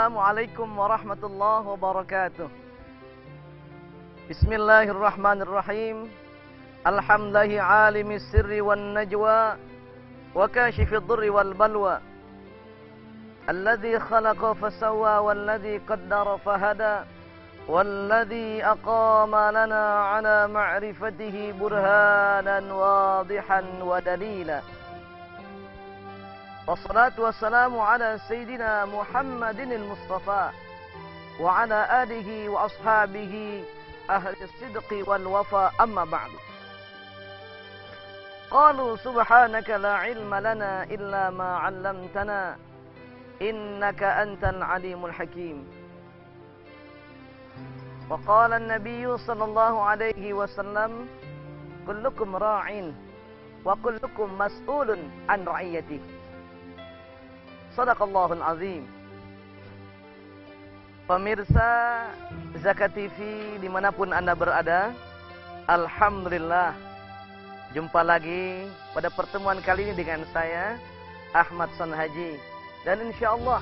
Assalamualaikum warahmatullahi wabarakatuh. Bismillahirrahmanirrahim. Alhamdulillahi alimis sirri wan najwa wa kashifid dhurri wal balwa. Alladzi khalaqa fasawwa walladzi qaddara fahada walladzi aqama lana ala ma'rifatihi burhanan wadihan wa dalila. Wassalatu wassalamu ala Sayyidina Muhammadin al-Mustafa wa ala alihi wa ashabihi ahli sidqi wal wafa, amma ba'du. Qalu subhanaka la ilma lana illa ma 'allamtana innaka antal alimul hakim. Wa qala an-nabiy sallallahu alaihi wasallam kullukum ra'in wa kullukum mas'ulun an ra'iyatihi. Sadaqallahul azim. Pemirsa Zakat TV dimanapun Anda berada, alhamdulillah jumpa lagi pada pertemuan kali ini dengan saya Ahmad Sonhaji. Dan insyaallah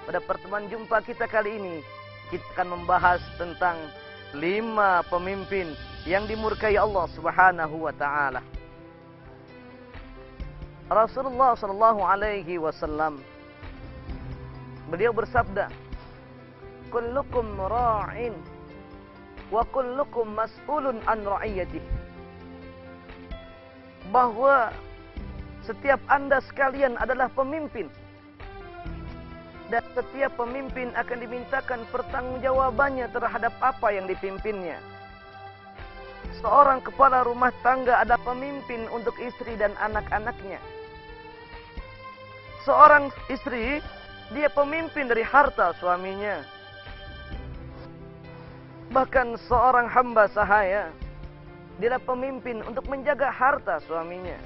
pada pertemuan jumpa kita kali ini kita akan membahas tentang 5 pemimpin yang dimurkai Allah Subhanahu wa taala. Rasulullah sallallahu alaihi wasallam beliau bersabda, kullukum ra'in wa kullukum mas'ulun an ra'iyatihi. Bahwa setiap Anda sekalian adalah pemimpin. Dan setiap pemimpin akan dimintakan pertanggungjawabannya terhadap apa yang dipimpinnya. Seorang kepala rumah tangga adalah pemimpin untuk istri dan anak-anaknya. Seorang istri, dia pemimpin dari harta suaminya. Bahkan seorang hamba sahaya, dia adalah pemimpin untuk menjaga harta suaminya.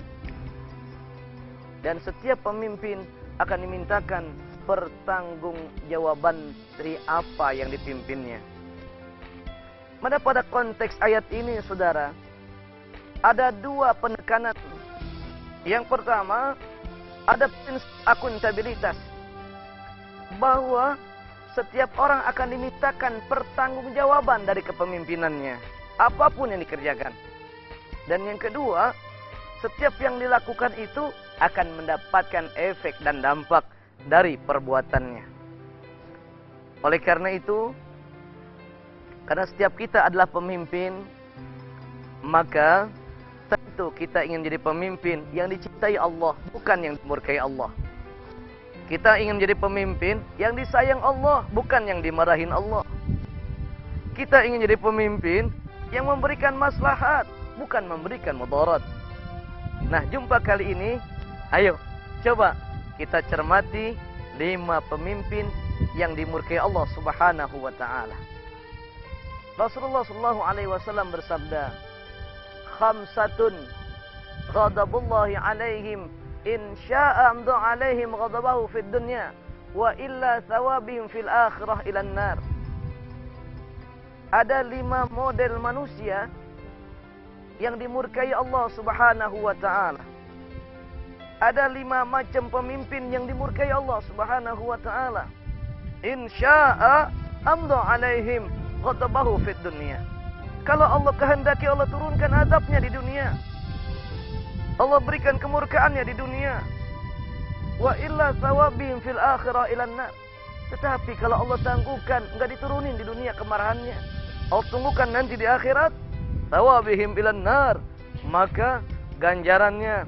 Dan setiap pemimpin akan dimintakan pertanggungjawaban dari apa yang dipimpinnya. Pada konteks ayat ini, saudara, ada 2 penekanan. Yang pertama, ada prinsip akuntabilitas, bahwa setiap orang akan dimintakan pertanggungjawaban dari kepemimpinannya, apapun yang dikerjakan. Dan yang kedua, setiap yang dilakukan itu akan mendapatkan efek dan dampak dari perbuatannya. Oleh karena itu, karena setiap kita adalah pemimpin, maka tentu kita ingin jadi pemimpin yang dicintai Allah, bukan yang dimurkai Allah. Kita ingin menjadi pemimpin yang disayang Allah, bukan yang dimarahin Allah. Kita ingin jadi pemimpin yang memberikan maslahat, bukan memberikan mudarat. Nah, jumpa kali ini, ayo coba kita cermati 5 pemimpin yang dimurkai Allah Subhanahu wa taala. Rasulullah sallallahu alaihi wasallam bersabda, "Khamsatun ghadabullahi alaihim in sya'a amdu alaihim ghadabahu fid dunya wa illa thawabihim fil akhirah ilan nar." Ada 5 model manusia yang dimurkai Allah Subhanahu wa taala. Ada 5 macam pemimpin yang dimurkai Allah Subhanahu wa taala. In sya'a amdu alaihim ghadabahu fid dunya. Kalau Allah kehendaki, Allah turunkan azabnya di dunia. Allah berikan kemurkaannya di dunia. Wa illa thawabihim fil akhirah ilan nar. Tetapi kalau Allah tangguhkan, enggak diturunin di dunia kemarahannya, Allah tunggukan nanti di akhirat, thawabihim ilan nar, maka ganjarannya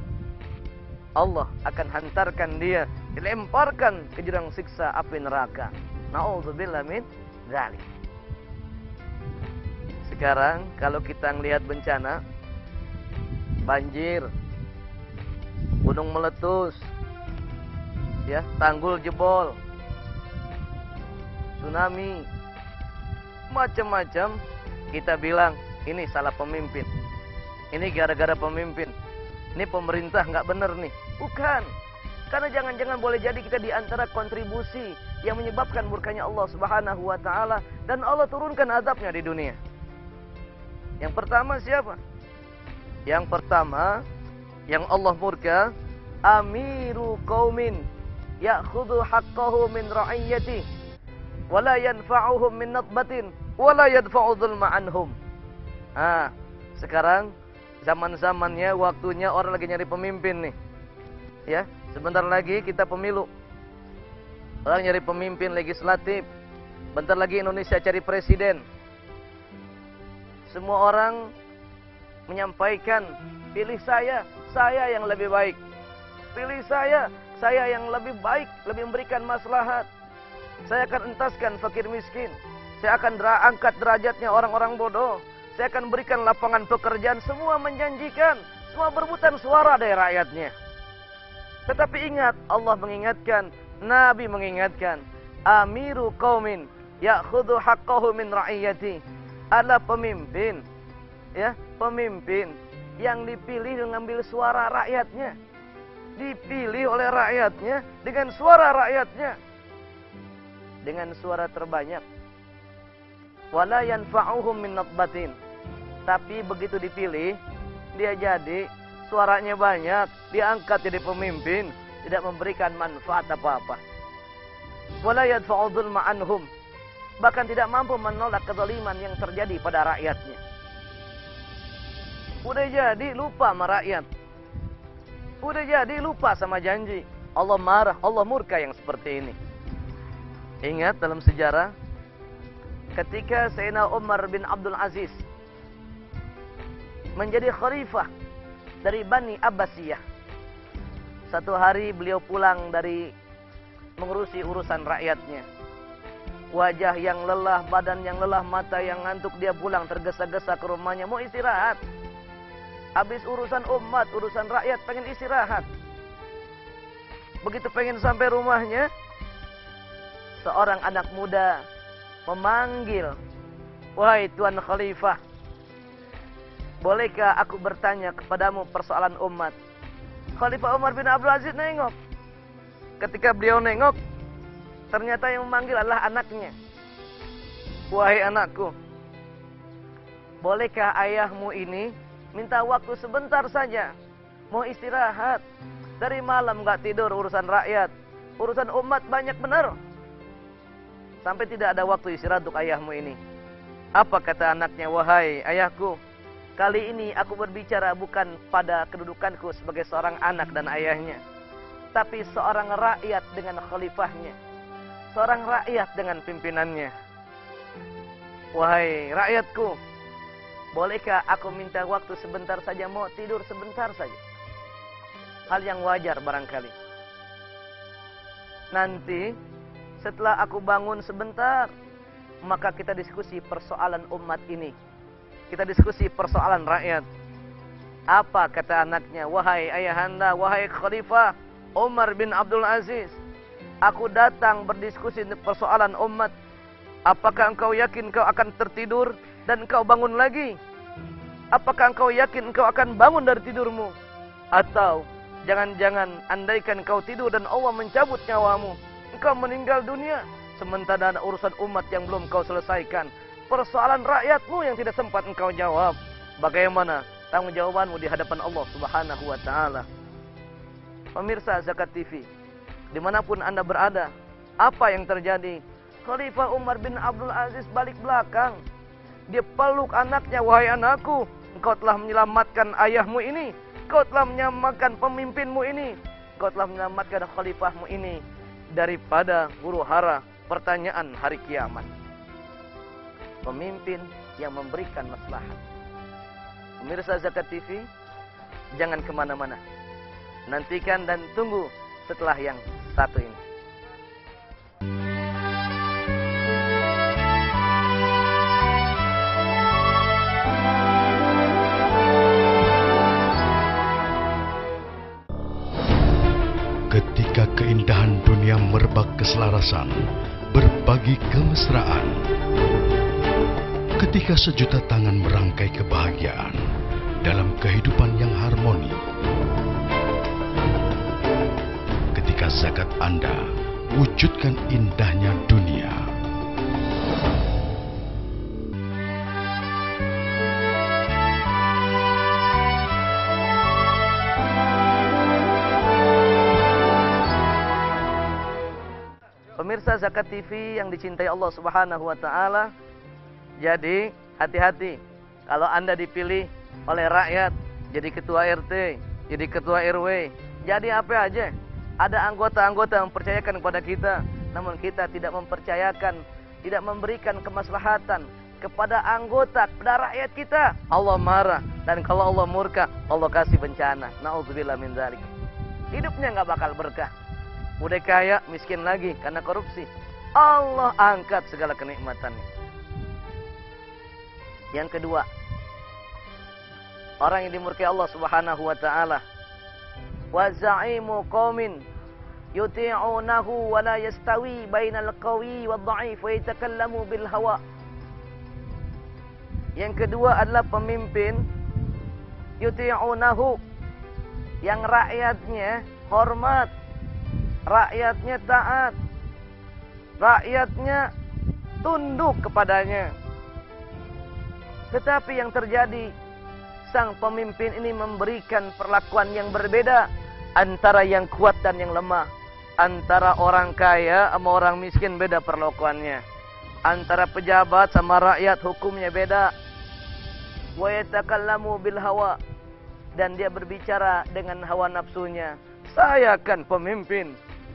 Allah akan hantarkan dia, dilemparkan ke jurang siksa api neraka. Na'udzubillah min dzalik. Sekarang kalau kita melihat bencana, banjir, gunung meletus, ya, tanggul jebol, tsunami, macam-macam, kita bilang ini salah pemimpin, ini gara-gara pemimpin, ini pemerintah nggak bener nih. Bukan, karena jangan-jangan boleh jadi kita di antara kontribusi yang menyebabkan murkanya Allah Subhanahu wa taala dan Allah turunkan azabnya di dunia. Yang pertama siapa? Yang pertama yang Allah murka, amiru qaumin ya'khudhu haqqahu min ra'iyyati. wala yanfa'uhum min nadbatin wala yadfa'u dzulma anhum. Sekarang zaman-zamannya, waktunya orang lagi nyari pemimpin nih. Ya, sebentar lagi kita pemilu. Orang nyari pemimpin legislatif. Bentar lagi Indonesia cari presiden. Semua orang menyampaikan, pilih saya yang lebih baik. Pilih saya yang lebih baik, lebih memberikan maslahat. Saya akan entaskan fakir miskin. Saya akan angkat derajatnya orang-orang bodoh. Saya akan berikan lapangan pekerjaan. Semua menjanjikan, semua berebutan suara dari rakyatnya. Tetapi ingat, Allah mengingatkan, Nabi mengingatkan, amiru qaumin ya'khudhu haqqahu min ra'iyati. Adalah pemimpin, ya, pemimpin yang dipilih mengambil suara rakyatnya. Dipilih oleh rakyatnya dengan suara rakyatnya, dengan suara terbanyak. Wala yanfa'uhum min nadbatin. Tapi begitu dipilih, dia jadi suaranya banyak, diangkat jadi pemimpin, tidak memberikan manfaat apa-apa. Wala yadfa'u dzulma anhum. Bahkan tidak mampu menolak kezaliman yang terjadi pada rakyatnya. Udah jadi lupa sama rakyat. Udah jadi lupa sama janji. Allah marah, Allah murka yang seperti ini. Ingat dalam sejarah, ketika Sayyidina Umar bin Abdul Aziz menjadi khalifah dari Bani Abbasiyah. Satu hari beliau pulang dari mengurusi urusan rakyatnya. Wajah yang lelah, badan yang lelah, mata yang ngantuk, dia pulang tergesa-gesa ke rumahnya, mau istirahat. Habis urusan umat, urusan rakyat, pengen istirahat. Begitu pengen sampai rumahnya, seorang anak muda memanggil, wahai Tuan Khalifah, bolehkah aku bertanya kepadamu persoalan umat? Khalifah Umar bin Abdul Aziz nengok. Ketika beliau nengok, ternyata yang memanggil adalah anaknya. Wahai anakku, bolehkah ayahmu ini minta waktu sebentar saja, mau istirahat. Dari malam gak tidur, urusan rakyat, urusan umat banyak benar. Sampai tidak ada waktu istirahat untuk ayahmu ini. Apa kata anaknya? Wahai ayahku, kali ini aku berbicara bukan pada kedudukanku sebagai seorang anak dan ayahnya, tapi seorang rakyat dengan khalifahnya, seorang rakyat dengan pimpinannya. Wahai rakyatku, bolehkah aku minta waktu sebentar saja, mau tidur sebentar saja? Hal yang wajar barangkali. Nanti setelah aku bangun sebentar, maka kita diskusi persoalan umat ini. Kita diskusi persoalan rakyat. Apa kata anaknya? Wahai ayahanda, wahai Khalifah Umar bin Abdul Aziz, aku datang berdiskusi persoalan umat. Apakah engkau yakin engkau akan tertidur dan engkau bangun lagi? Apakah engkau yakin engkau akan bangun dari tidurmu? Atau jangan-jangan andaikan engkau tidur dan Allah mencabut nyawamu, engkau meninggal dunia, sementara ada urusan umat yang belum kau selesaikan, persoalan rakyatmu yang tidak sempat engkau jawab. Bagaimana tanggung jawabanmu di hadapan Allah Subhanahu wa ta'ala? Pemirsa Zakat TV, dimanapun Anda berada, apa yang terjadi? Khalifah Umar bin Abdul Aziz balik belakang. Dia peluk anaknya, wahai anakku, engkau telah menyelamatkan ayahmu ini, engkau telah menyelamatkan pemimpinmu ini, engkau telah menyelamatkan khalifahmu ini daripada huru-hara pertanyaan hari kiamat. Pemimpin yang memberikan maslahat. Pemirsa Zakat TV, jangan kemana-mana. Nantikan dan tunggu setelah yang satu ini. Ketika keindahan dunia merebak keselarasan, berbagi kemesraan. Ketika sejuta tangan merangkai kebahagiaan dalam kehidupan yang harmoni. Ketika zakat Anda wujudkan indahnya dunia. Pemirsa Zakat TV yang dicintai Allah Subhanahu wa taala, jadi hati-hati kalau Anda dipilih oleh rakyat jadi ketua RT, jadi ketua RW, jadi apa aja. Ada anggota-anggota yang mempercayakan kepada kita, namun kita tidak mempercayakan, tidak memberikan kemaslahatan kepada anggota, kepada rakyat kita. Allah marah, dan kalau Allah murka, Allah kasih bencana. Na'udzubillah min dzalik. Hidupnya nggak bakal berkah. Udah kaya, miskin lagi karena korupsi. Allah angkat segala kenikmatannya. Yang kedua, orang yang dimurkai Allah Subhanahu wa taala, wa za'imu qaumin yuti'unahu wa la yastawi bainal qawi wad dha'if wa yatakallamu bil hawa. Yang kedua adalah pemimpin yuti'unahu, yang rakyatnya hormat, rakyatnya taat, rakyatnya tunduk kepadanya. Tetapi yang terjadi, sang pemimpin ini memberikan perlakuan yang berbeda antara yang kuat dan yang lemah. Antara orang kaya sama orang miskin beda perlakuannya. Antara pejabat sama rakyat hukumnya beda. Wa yatakallamu bil hawa, dan dia berbicara dengan hawa nafsunya. Saya kan pemimpin.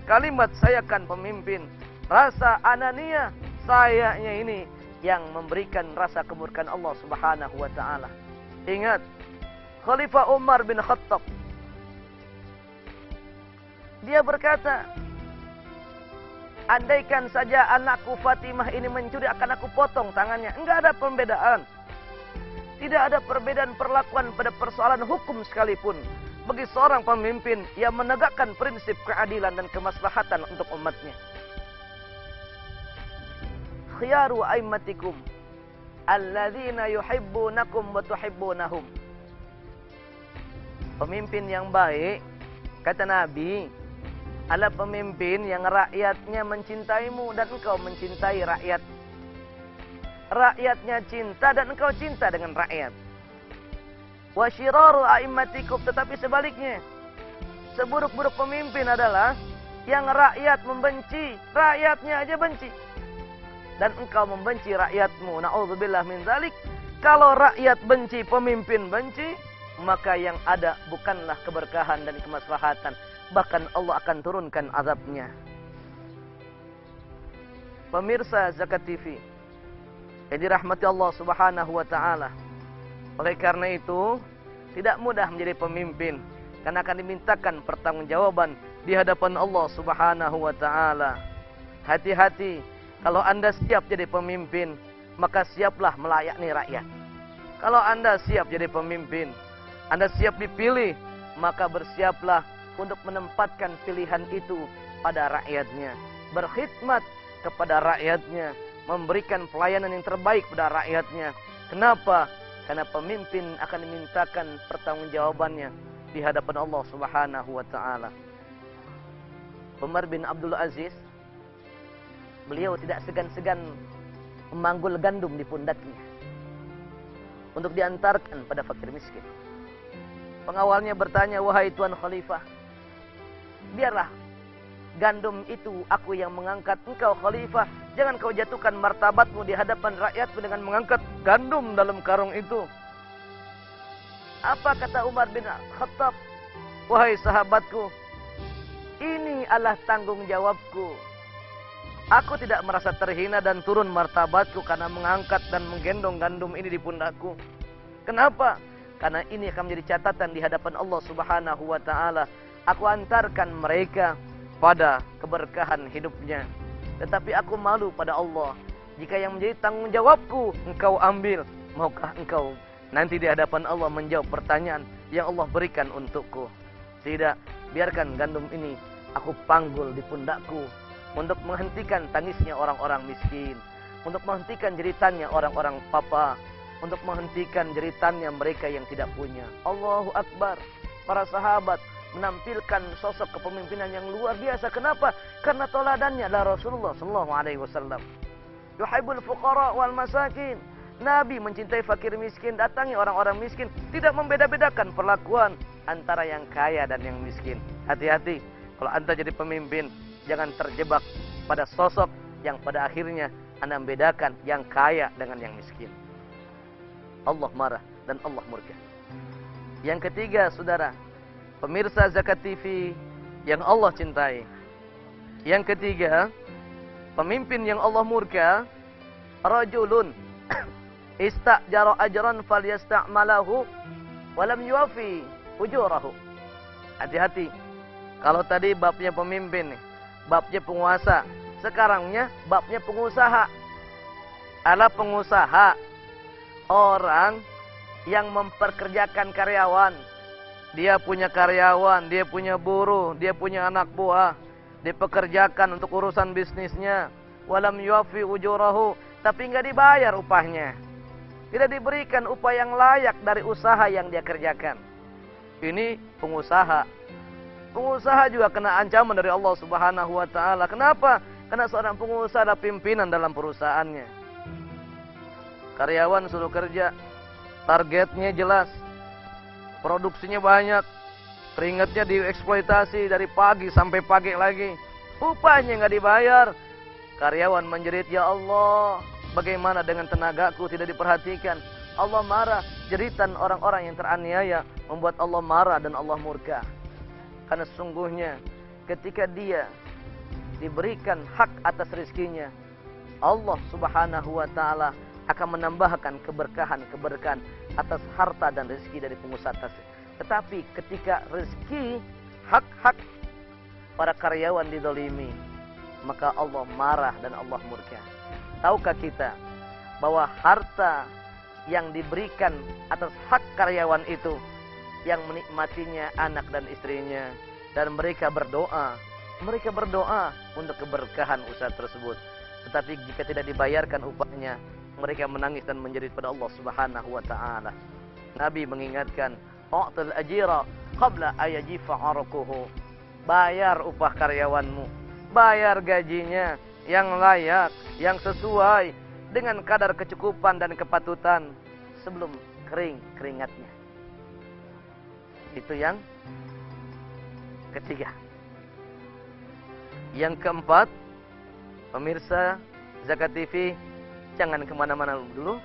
Kalimat saya kan pemimpin. Rasa anania, sayanya ini yang memberikan rasa kemurkaan Allah Subhanahu wa taala. Ingat, Khalifah Umar bin Khattab, dia berkata, andaikan saja anakku Fatimah ini mencuri, akan aku potong tangannya. Enggak ada pembedaan. Tidak ada perbedaan perlakuan pada persoalan hukum sekalipun bagi seorang pemimpin yang menegakkan prinsip keadilan dan kemaslahatan untuk umatnya. Khiyaru a'immatikum alladzina yuhibbunakum wa tuhibbunahum. Pemimpin yang baik, kata Nabi, adalah pemimpin yang rakyatnya mencintaimu dan engkau mencintai rakyat. Rakyatnya cinta dan engkau cinta dengan rakyat. Wa syiraru a'immatikum, tetapi sebaliknya, seburuk-buruk pemimpin adalah yang rakyat membenci, rakyatnya aja benci. Dan engkau membenci rakyatmu. Na'udzubillah min dzalik. Kalau rakyat benci, pemimpin benci, maka yang ada bukanlah keberkahan dan kemaslahatan. Bahkan Allah akan turunkan azabnya. Pemirsa Zakat TV yang dirahmati Allah Subhanahu wa taala. Oleh karena itu, tidak mudah menjadi pemimpin, karena akan dimintakan pertanggungjawaban di hadapan Allah Subhanahu wa taala. Hati-hati, kalau Anda siap jadi pemimpin, maka siaplah melayani rakyat. Kalau Anda siap jadi pemimpin, Anda siap dipilih, maka bersiaplah untuk menempatkan pilihan itu pada rakyatnya. Berkhidmat kepada rakyatnya, memberikan pelayanan yang terbaik pada rakyatnya. Kenapa? Karena pemimpin akan dimintakan pertanggungjawabannya di hadapan Allah Subhanahu wa taala. Umar bin Abdul Aziz, beliau tidak segan-segan memanggul gandum di pundaknya untuk diantarkan pada fakir miskin. Pengawalnya bertanya, wahai Tuan Khalifah, biarlah gandum itu aku yang mengangkat, engkau Khalifah, jangan kau jatuhkan martabatmu di hadapan rakyatmu dengan mengangkat gandum dalam karung itu. Apa kata Umar bin Khattab? Wahai sahabatku, ini adalah tanggung jawabku. Aku tidak merasa terhina dan turun martabatku karena mengangkat dan menggendong gandum ini di pundakku. Kenapa? Karena ini akan menjadi catatan di hadapan Allah Subhanahu wa taala. Aku antarkan mereka pada keberkahan hidupnya. Tetapi aku malu pada Allah. Jika yang menjadi tanggung jawabku engkau ambil, maukah engkau nanti di hadapan Allah menjawab pertanyaan yang Allah berikan untukku? Tidak, biarkan gandum ini aku panggul di pundakku untuk menghentikan tangisnya orang-orang miskin, untuk menghentikan jeritannya orang-orang papa, untuk menghentikan jeritannya mereka yang tidak punya. Allahu Akbar. Para sahabat menampilkan sosok kepemimpinan yang luar biasa. Kenapa? Karena teladannya adalah Rasulullah sallallahu alaihi wasallam. Yuhibbul fuqara wal masakin. Nabi mencintai fakir miskin, datangi orang-orang miskin, tidak membeda-bedakan perlakuan antara yang kaya dan yang miskin. Hati-hati kalau Anda jadi pemimpin, jangan terjebak pada sosok yang pada akhirnya Anda membedakan yang kaya dengan yang miskin. Allah marah dan Allah murka. Yang ketiga, saudara, pemirsa Zakat TV yang Allah cintai. Yang ketiga, pemimpin yang Allah murka, rajulun istajara ajran falyasta'malahu wa lam yuwafi ujurahu. Hati-hati. Kalau tadi babnya pemimpin nih, babnya penguasa, sekarangnya babnya pengusaha. Ala pengusaha, orang yang memperkerjakan karyawan. Dia punya karyawan, dia punya buruh, dia punya anak buah, dipekerjakan untuk urusan bisnisnya. Walam yuwafi ujurahu, tapi nggak dibayar upahnya. Tidak diberikan upah yang layak dari usaha yang dia kerjakan. Ini pengusaha. Pengusaha juga kena ancaman dari Allah Subhanahu wa taala. Kenapa? Karena seorang pengusaha adalah pimpinan dalam perusahaannya. Karyawan suruh kerja, targetnya jelas, produksinya banyak, keringatnya dieksploitasi dari pagi sampai pagi lagi, upahnya nggak dibayar. Karyawan menjerit, ya Allah, bagaimana dengan tenagaku tidak diperhatikan? Allah marah. Jeritan orang-orang yang teraniaya membuat Allah marah dan Allah murka. Karena sesungguhnya ketika dia diberikan hak atas rezekinya, Allah Subhanahu wa taala akan menambahkan keberkahan-keberkahan atas harta dan rezeki dari pengusaha tersebut. Tetapi ketika rezeki, hak-hak para karyawan didolimi, maka Allah marah dan Allah murka. Tahukah kita bahwa harta yang diberikan atas hak karyawan itu, yang menikmatinya anak dan istrinya, dan mereka berdoa untuk keberkahan usaha tersebut. Tetapi jika tidak dibayarkan upahnya, mereka menangis dan menjerit pada Allah Subhanahu wa taala. Nabi mengingatkan, "U'til ajira qabla ayajifa 'arquhu." Bayar upah karyawanmu, bayar gajinya yang layak, yang sesuai dengan kadar kecukupan dan kepatutan sebelum kering keringatnya. Itu yang ketiga. Yang keempat, pemirsa Zakat TV, jangan kemana-mana dulu.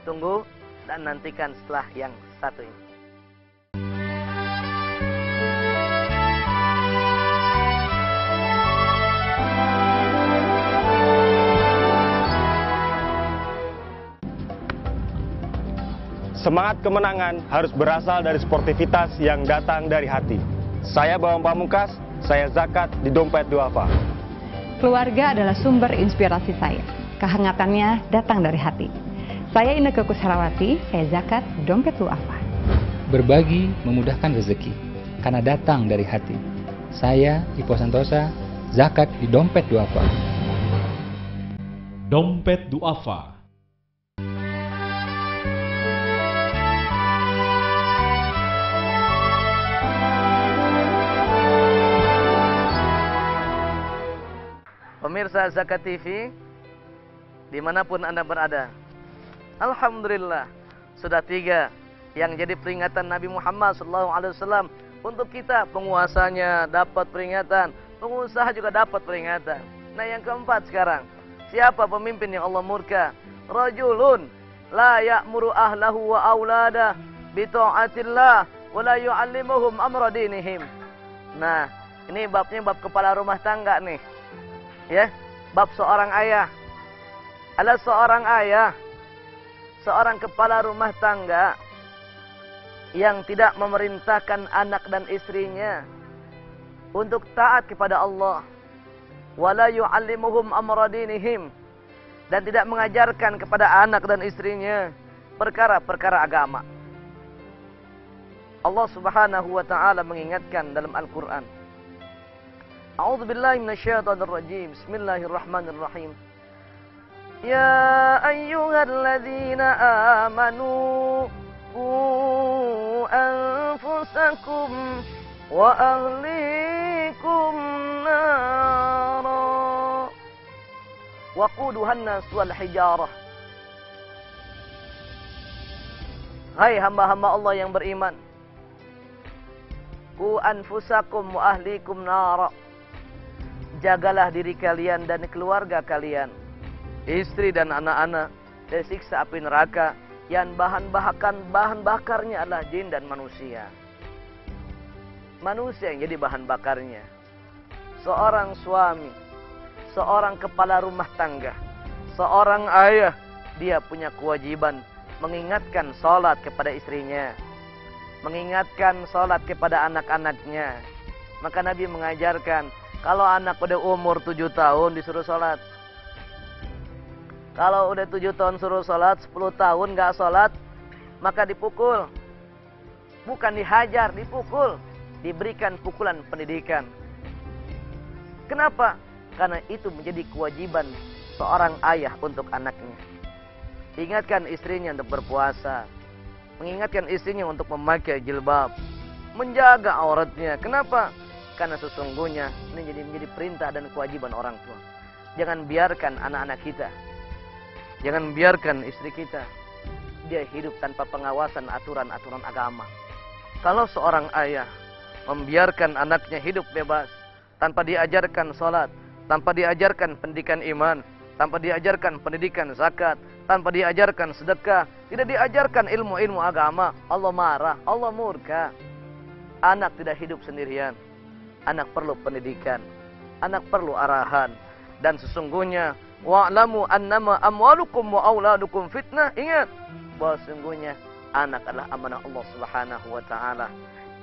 Tunggu dan nantikan setelah yang satu ini. Semangat kemenangan harus berasal dari sportivitas yang datang dari hati. Saya Bambang Pamungkas, saya zakat di Dompet Duafa. Keluarga adalah sumber inspirasi saya. Kehangatannya datang dari hati. Saya Inneke Kusharawati, saya zakat di Dompet Duafa. Berbagi memudahkan rezeki, karena datang dari hati. Saya Ipo Santosa, zakat di Dompet Duafa. Dompet Duafa. Pemirsa Zakat TV, dimanapun Anda berada, alhamdulillah sudah 3 yang jadi peringatan Nabi Muhammad SAW untuk kita. Penguasanya dapat peringatan, pengusaha juga dapat peringatan. Nah, yang keempat sekarang, siapa pemimpin yang Allah murka? Rajulun la ya'muru ahlahu wa auladah bi ta'atillah wa la yu'allimuhum amra dinihim. Nah, ini babnya bab kepala rumah tangga nih. Ya, bab seorang ayah. Ada seorang ayah, seorang kepala rumah tangga yang tidak memerintahkan anak dan istrinya untuk taat kepada Allah, wala yu'allimuhum amra dinihim, dan tidak mengajarkan kepada anak dan istrinya perkara-perkara agama. Allah Subhanahu wa taala mengingatkan dalam Al-Qur'an, A'udzu billahi minasyaitonir rajim. Bismillahirrahmanirrahim. Ya ayyuhalladzina amanu qu anfusakum wa ahlikum nara waquduhan nas wal hijarah. Hai hamba-hamba Allah yang beriman, qu anfusakum wa ahlikum nara, jagalah diri kalian dan keluarga kalian, istri dan anak-anak, dari siksa api neraka yang bahan bakarnya adalah jin dan manusia. Manusia yang jadi bahan bakarnya. Seorang suami, seorang kepala rumah tangga, seorang ayah, dia punya kewajiban mengingatkan sholat kepada istrinya, mengingatkan sholat kepada anak-anaknya. Maka Nabi mengajarkan, kalau anak udah umur 7 tahun disuruh sholat. Kalau udah 7 tahun suruh sholat, 10 tahun gak sholat, maka dipukul. Bukan dihajar, dipukul. Diberikan pukulan pendidikan. Kenapa? Karena itu menjadi kewajiban seorang ayah untuk anaknya. Ingatkan istrinya untuk berpuasa. Mengingatkan istrinya untuk memakai jilbab. Menjaga auratnya. Kenapa? Karena sesungguhnya ini menjadi perintah dan kewajiban orang tua. Jangan biarkan anak-anak kita, jangan biarkan istri kita, dia hidup tanpa pengawasan aturan-aturan agama. Kalau seorang ayah membiarkan anaknya hidup bebas, tanpa diajarkan sholat, tanpa diajarkan pendidikan iman, tanpa diajarkan pendidikan zakat, tanpa diajarkan sedekah, tidak diajarkan ilmu-ilmu agama, Allah marah, Allah murka. Anak tidak hidup sendirian. Anak perlu pendidikan, anak perlu arahan. Dan sesungguhnya, wa'lamu annama amwalukum wa auladukum fitnah. Ingat bahwa sesungguhnya anak adalah amanah Allah Subhanahu wa taala.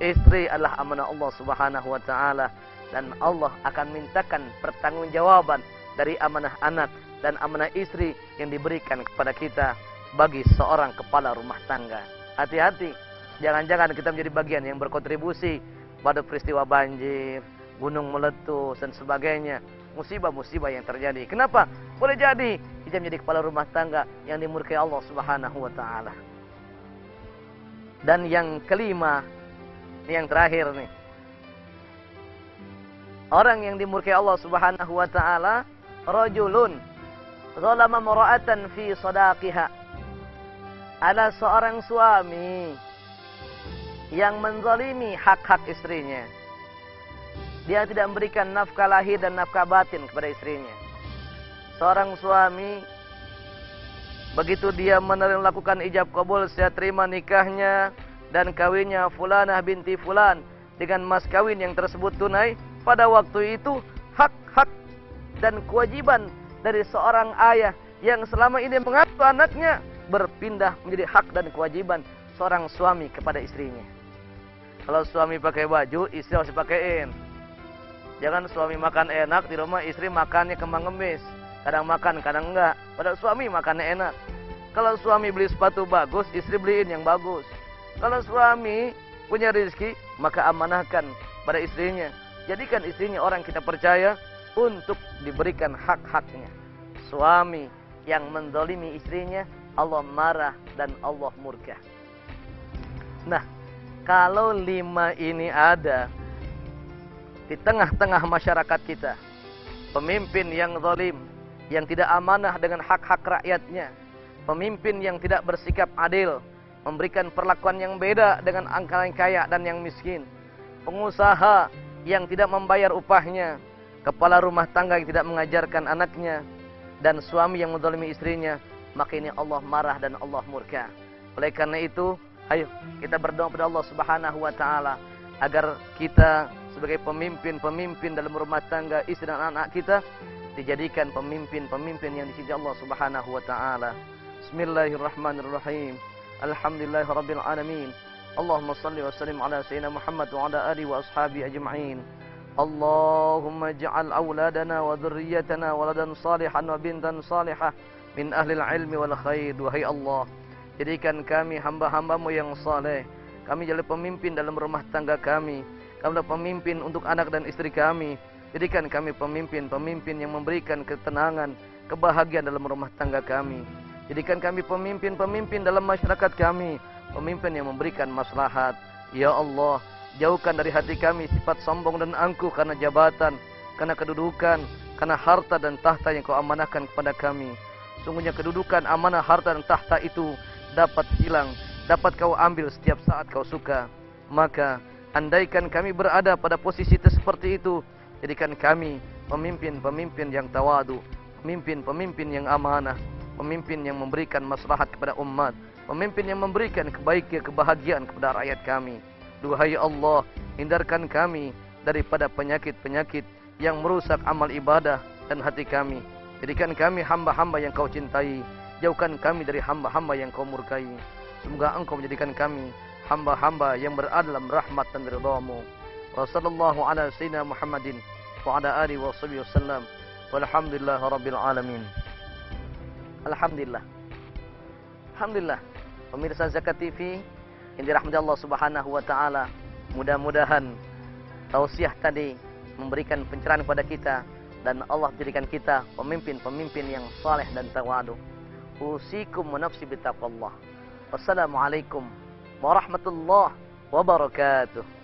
Istri adalah amanah Allah Subhanahu wa taala, dan Allah akan mintakan pertanggungjawaban dari amanah anak dan amanah istri yang diberikan kepada kita bagi seorang kepala rumah tangga. Hati-hati, jangan-jangan kita menjadi bagian yang berkontribusi pada peristiwa banjir, gunung meletus dan sebagainya, musibah-musibah yang terjadi. Kenapa? Boleh jadi kita menjadi kepala rumah tangga yang dimurkai Allah Subhanahu wa taala. Dan yang kelima, yang terakhir nih, orang yang dimurkai Allah Subhanahu wa taala, rajulun zalama mar'atan fi sadaqiha. Ada seorang suami yang menzalimi hak-hak istrinya. Dia tidak memberikan nafkah lahir dan nafkah batin kepada istrinya. Seorang suami, begitu dia melakukan ijab kabul, saya terima nikahnya dan kawinnya fulanah binti fulan dengan mas kawin yang tersebut tunai, pada waktu itu hak-hak dan kewajiban dari seorang ayah yang selama ini mengasuh anaknya berpindah menjadi hak dan kewajiban seorang suami kepada istrinya. Kalau suami pakai baju, istri harus dipakein. Jangan suami makan enak di rumah, istri makannya kembang ngemis. Kadang makan, kadang enggak. Padahal suami makannya enak. Kalau suami beli sepatu bagus, istri beliin yang bagus. Kalau suami punya rezeki, maka amanahkan pada istrinya. Jadikan istrinya orang kita percaya untuk diberikan hak-haknya. Suami yang menzalimi istrinya, Allah marah dan Allah murka. Nah, kalau 5 ini ada di tengah-tengah masyarakat kita, pemimpin yang zalim, yang tidak amanah dengan hak-hak rakyatnya, pemimpin yang tidak bersikap adil, memberikan perlakuan yang beda dengan yang kaya dan yang miskin, pengusaha yang tidak membayar upahnya, kepala rumah tangga yang tidak mengajarkan anaknya, dan suami yang menzalimi istrinya, maka ini Allah marah dan Allah murka. Oleh karena itu, ayo kita berdoa kepada Allah Subhanahu wa taala agar kita sebagai pemimpin-pemimpin dalam rumah tangga, istri dan anak kita dijadikan pemimpin-pemimpin yang dicintai Allah Subhanahu wa taala. Bismillahirrahmanirrahim. Alhamdulillahirabbil alamin. Allahumma shalli wa sallim ala sayyidina Muhammad wa ala alihi wa ashabihi ajma'in. Allahumma ij'al auladana wa dhurriyyatana waladan salihan wa bintan salihah min ahlil ilmi wal khair. Wahai Allah, jadikan kami hamba-hambamu yang saleh. Kami jadi pemimpin dalam rumah tangga kami. Kami adalah pemimpin untuk anak dan istri kami. Jadikan kami pemimpin-pemimpin yang memberikan ketenangan, kebahagiaan dalam rumah tangga kami. Jadikan kami pemimpin-pemimpin dalam masyarakat kami, pemimpin yang memberikan maslahat. Ya Allah, jauhkan dari hati kami sifat sombong dan angkuh karena jabatan, karena kedudukan, karena harta dan tahta yang Kau amanahkan kepada kami. Sungguhnya kedudukan, amanah, harta dan tahta itu dapat hilang, dapat Kau ambil setiap saat Kau suka. Maka andaikan kami berada pada posisi seperti itu, jadikan kami pemimpin-pemimpin yang tawadu, pemimpin-pemimpin yang amanah, pemimpin yang memberikan maslahat kepada umat, pemimpin yang memberikan kebahagiaan kepada rakyat kami. Duhai Allah, hindarkan kami daripada penyakit-penyakit yang merusak amal ibadah dan hati kami. Jadikan kami hamba-hamba yang kau cintai, jauhkan kami dari hamba-hamba yang kau murkai. Semoga engkau menjadikan kami hamba-hamba yang berada dalam rahmat dan ridha-Mu. Wa sallallahu ala sayyidina Muhammadin wa ala alihi wa sahbihi wasallam. Walhamdulillahi rabbil alamin. Alhamdulillah. Alhamdulillah. Pemirsa Zakat TV yang dirahmati Allah Subhanahu wa taala, mudah-mudahan tausiah tadi memberikan pencerahan kepada kita dan Allah jadikan kita pemimpin-pemimpin yang saleh dan tawadu. Usikum wa nafsi bittaqwallah. Wassalamualaikum warahmatullahi wabarakatuh.